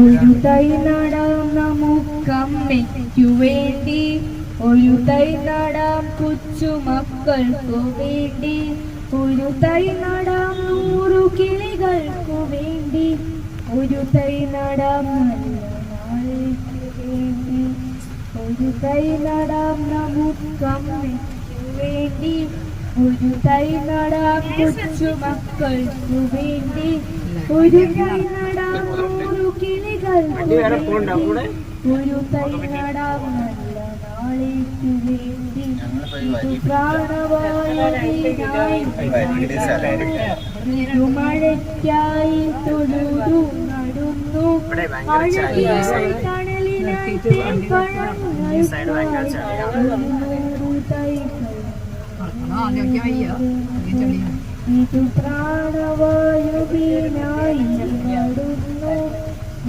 ഒരു തൈ നടാം നമുക്കമ്മയ്ക്കു വേണ്ടി, ഒരു തൈ നടാം കൊച്ചുമക്കൾക്കു വേണ്ടി, ഒരു തൈ നടാം 100 കിളികൾക്കു വേണ്ടി, ഒരു തൈ നടാം നല്ല നാളേക്കു വേണ്ടി, ഒരു തൈ നടാം നമുക്കമ്മയ്ക്കു വേണ്ടി, ഒരു തൈ നടാം കൊച്ചുമക്കൾക്കു വേണ്ടി, ഒരു തൈ നടാം 100 കിളികൾക്കു വേണ്ടി, ഒരു തൈ നടാം നല്ല നാളേക്കു വേണ്ടി. മഴയ്ക്കായി തൊഴുതു നടുന്നു, തണലിനായി ഇത് പ്രാണവായുവിനായി നടുന്നു,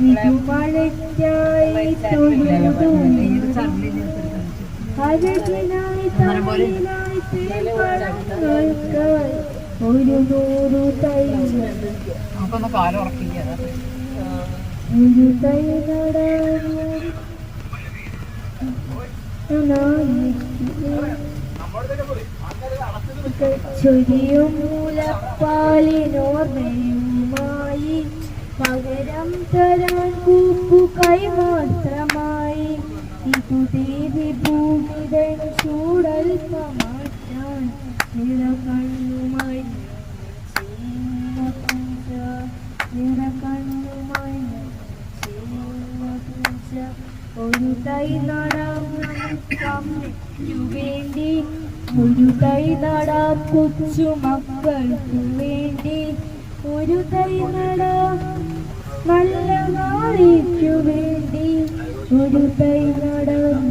ഇത് മഴയ്ക്കായി തൊഴുതു അഴകിനായി തണലിനായി തേൻപഴങ്ങൾക്കായി 100 തൈകൾ, ഒരു തൈ നടാൻ ചൊരിയും മുലപ്പാലിനോർമ്മയുമായി, പകരം തരാൻ കൂപ്പുകൈ മാത്രമായി, ഇതു ദേവി ഭൂമിതൻ ചൂടൽപ്പമാറ്റാൻ നിറകണ്ണുമായി ചെയ്യുന്ന പൂജ, നിറകണ്ണുമായി ചെയ്യുന്ന പൂജ. ഒരു തൈ നടാം നമുക്കമ്മയ്ക്കു വേണ്ടി, ഒരു തൈ നടാം കൊച്ചുമക്കൾക്കു വേണ്ടി, ഒരു തൈ നടാം നല്ല നാളേക്കു വേണ്ടി, ഒരു തൈ നടാം